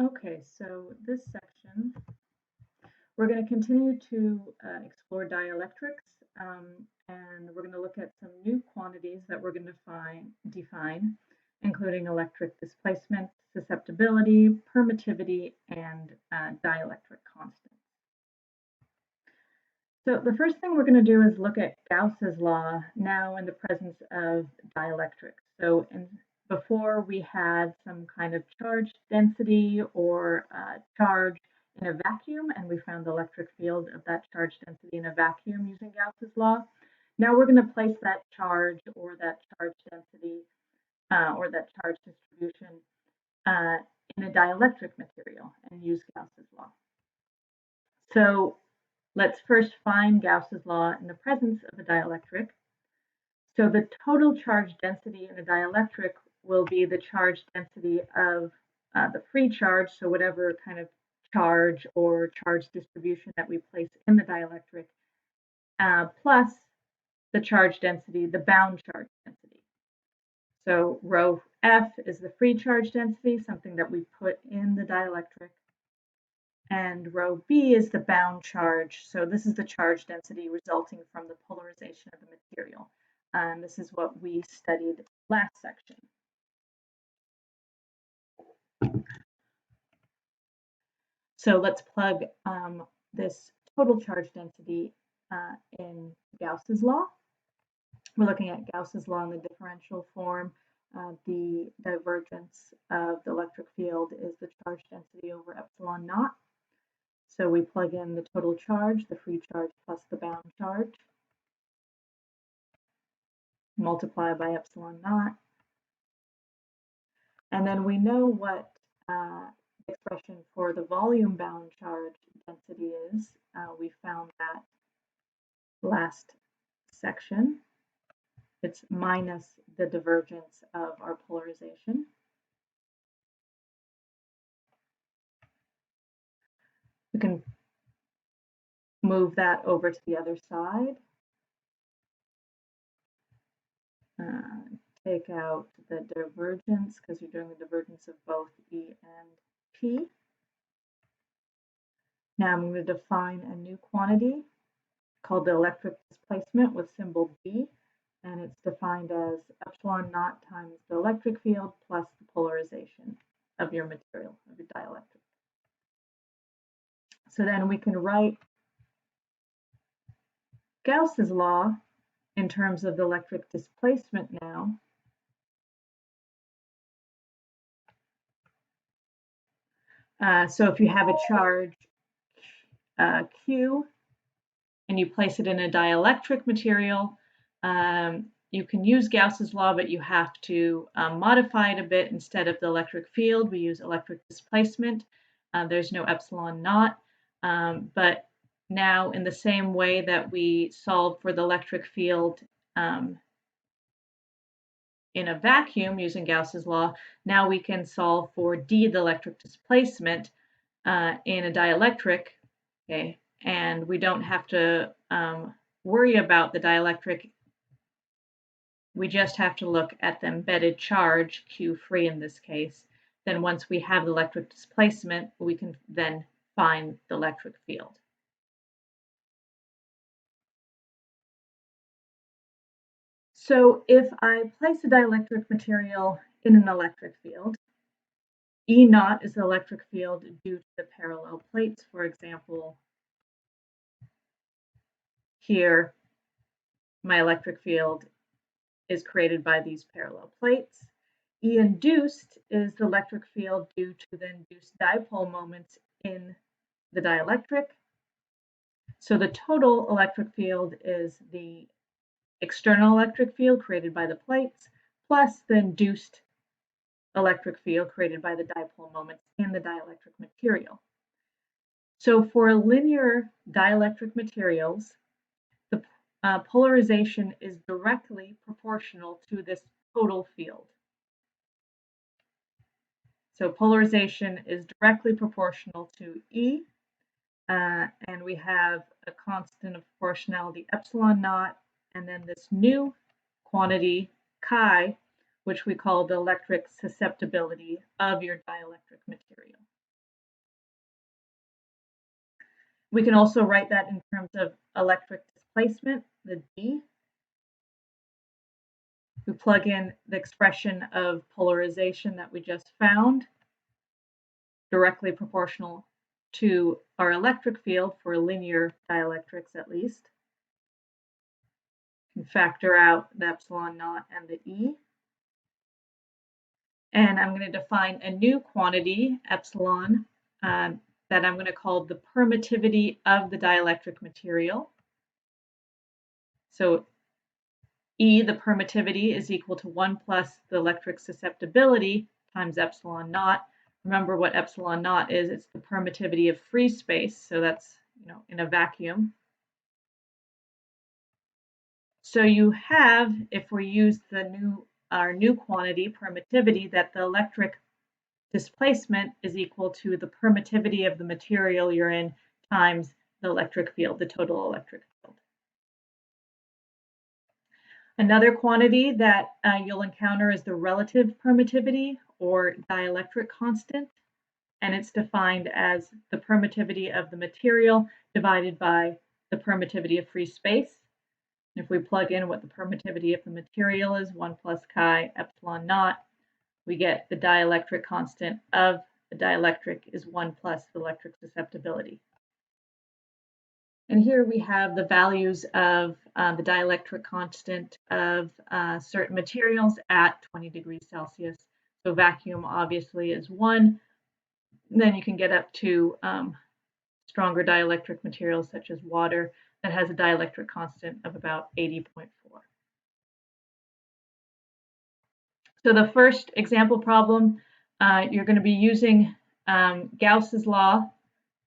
Okay, so this section, we're going to continue to explore dielectrics, and we're going to look at some new quantities that we're going to define, including electric displacement, susceptibility, permittivity, and dielectric constants. So the first thing we're going to do is look at Gauss's law now in the presence of dielectrics. So before we had some kind of charge density or charge in a vacuum, and we found the electric field of that charge density in a vacuum using Gauss's law. Now we're going to place that charge or that charge density or that charge distribution uh, in a dielectric material and use Gauss's law. So let's first find Gauss's law in the presence of a dielectric. So the total charge density in a dielectric will be the charge density of the free charge, so whatever kind of charge or charge distribution that we place in the dielectric, plus the charge density, the bound charge density. So rho F is the free charge density, something that we put in the dielectric. And rho B is the bound charge. So this is the charge density resulting from the polarization of the material. And this is what we studied last section. So let's plug this total charge density in Gauss's law. We're looking at Gauss's law in the differential form. The divergence of the electric field is the charge density over epsilon naught. So we plug in the total charge, the free charge plus the bound charge, multiply by epsilon naught. And then we know what the expression for the volume bound charge density is. We found that last section. It's minus the divergence of our polarization. We can move that over to the other side. Take out the divergence because you're doing the divergence of both E and P. Now I'm going to define a new quantity called the electric displacement with symbol B, and it's defined as epsilon naught times the electric field plus the polarization of your material, of your dielectric. So then we can write Gauss's law in terms of the electric displacement now. So if you have a charge Q and you place it in a dielectric material, you can use Gauss's law, but you have to modify it a bit. Instead of the electric field, we use electric displacement. There's no epsilon naught, but now in the same way that we solve for the electric field in a vacuum using Gauss's law, now we can solve for d, the electric displacement, in a dielectric, okay, and we don't have to worry about the dielectric. We just have to look at the embedded charge, Q free in this case. Then once we have the electric displacement, we can then find the electric field. So if I place a dielectric material in an electric field, E naught is the electric field due to the parallel plates. For example, here my electric field is created by these parallel plates. E induced is the electric field due to the induced dipole moments in the dielectric. So the total electric field is the external electric field created by the plates plus the induced electric field created by the dipole moments in the dielectric material. So for linear dielectric materials, the polarization is directly proportional to this total field. So polarization is directly proportional to E, and we have a constant of proportionality epsilon naught, and then this new quantity chi, which we call the electric susceptibility of your dielectric material. We can also write that in terms of electric displacement, the D. We plug in the expression of polarization that we just found, directly proportional to our electric field for linear dielectrics at least. You can factor out the epsilon naught and the E. And I'm going to define a new quantity, epsilon, that I'm going to call the permittivity of the dielectric material. So E, the permittivity, is equal to 1 plus the electric susceptibility times epsilon naught. Remember what epsilon naught is. It's the permittivity of free space. So that's, in a vacuum. So you have, if we use our new quantity, permittivity, that the electric displacement is equal to the permittivity of the material you're in times the electric field, the total electric field. Another quantity that you'll encounter is the relative permittivity or dielectric constant, and it's defined as the permittivity of the material divided by the permittivity of free space. If we plug in what the permittivity of the material is, 1 plus chi epsilon naught, we get the dielectric constant of the dielectric is 1 plus the electric susceptibility. And here we have the values of the dielectric constant of certain materials at 20 degrees Celsius. So vacuum obviously is 1. Then you can get up to stronger dielectric materials such as water that has a dielectric constant of about 80.4. So the first example problem, you're going to be using Gauss's law.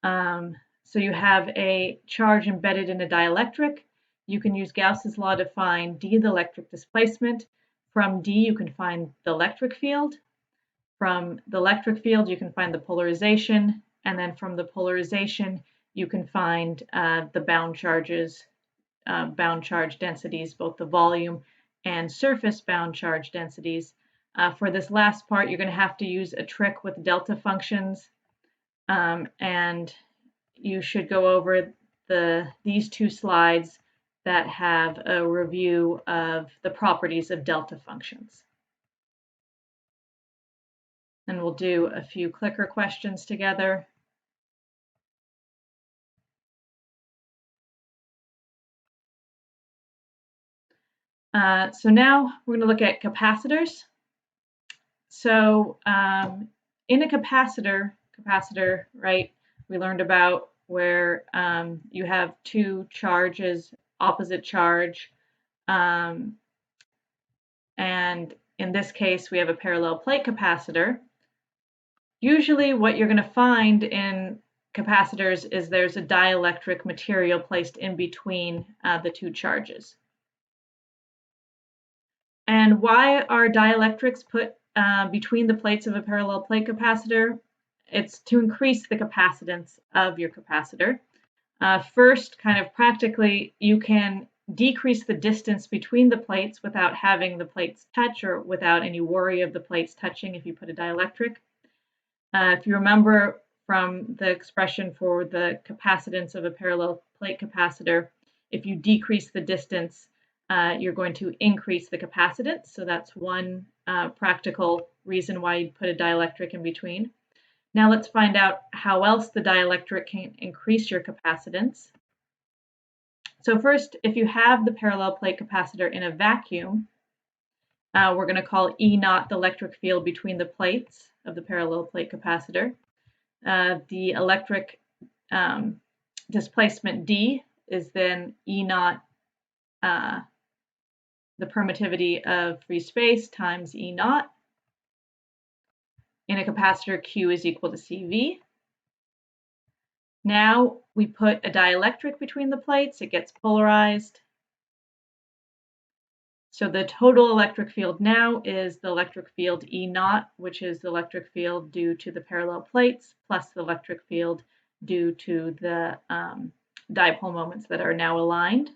So you have a charge embedded in a dielectric. You can use Gauss's law to find D, the electric displacement. From D, you can find the electric field. From the electric field, you can find the polarization. And then from the polarization, you can find the bound charges, bound charge densities, both the volume and surface bound charge densities. For this last part, you're going to have to use a trick with delta functions, and you should go over these two slides that have a review of the properties of delta functions. And we'll do a few clicker questions together. So now we're going to look at capacitors. So in a capacitor, right, we learned about where you have two charges, opposite charge, and in this case we have a parallel plate capacitor. Usually what you're going to find in capacitors is there's a dielectric material placed in between the two charges. And why are dielectrics put between the plates of a parallel plate capacitor? It's to increase the capacitance of your capacitor. First, kind of practically, you can decrease the distance between the plates without having the plates touch or without any worry of the plates touching if you put a dielectric. If you remember from the expression for the capacitance of a parallel plate capacitor, if you decrease the distance, you're going to increase the capacitance. So that's one practical reason why you'd put a dielectric in between. Now let's find out how else the dielectric can increase your capacitance. So first, if you have the parallel plate capacitor in a vacuum, we're going to call E naught the electric field between the plates of the parallel plate capacitor. The electric displacement D is then E naught the permittivity of free space times E naught. In a capacitor, Q is equal to CV. Now we put a dielectric between the plates, it gets polarized. So the total electric field now is the electric field E naught, which is the electric field due to the parallel plates, plus the electric field due to the dipole moments that are now aligned.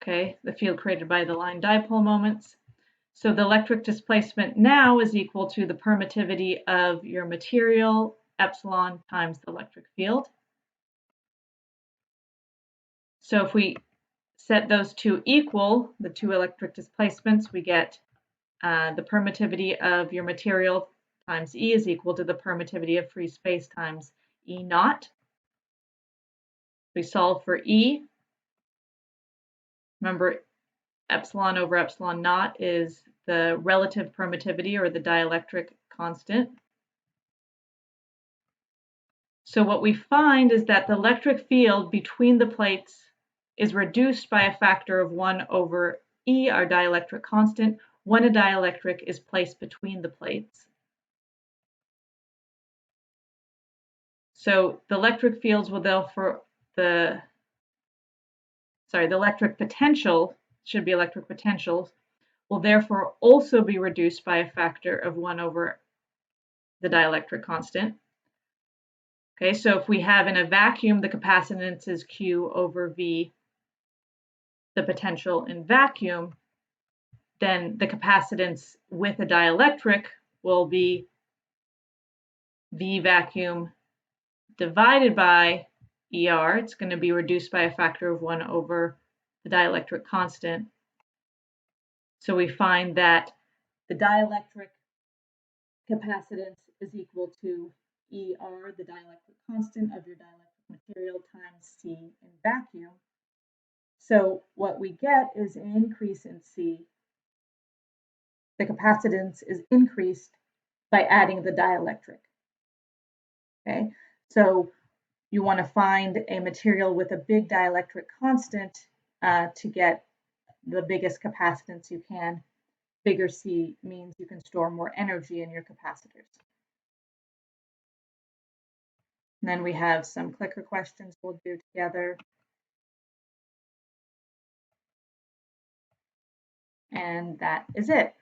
Okay, the field created by the line dipole moments. So the electric displacement now is equal to the permittivity of your material epsilon times the electric field. So if we set those two equal, the two electric displacements, we get the permittivity of your material times E is equal to the permittivity of free space times E naught. We solve for E. Remember, epsilon over epsilon naught is the relative permittivity or the dielectric constant. So what we find is that the electric field between the plates is reduced by a factor of 1 over E, our dielectric constant, when a dielectric is placed between the plates. So the electric fields will therefore, the electric potential, should be electric potentials, will therefore also be reduced by a factor of 1 over the dielectric constant. Okay, so if we have in a vacuum, the capacitance is Q over V, the potential in vacuum, then the capacitance with a dielectric will be V vacuum divided by ER. It's going to be reduced by a factor of 1 over the dielectric constant. So we find that the dielectric capacitance is equal to ER, the dielectric constant of your dielectric material, times C in vacuum. So what we get is an increase in C. The capacitance is increased by adding the dielectric. Okay, so you want to find a material with a big dielectric constant to get the biggest capacitance you can. Bigger C means you can store more energy in your capacitors. And then we have some clicker questions we'll do together. And that is it.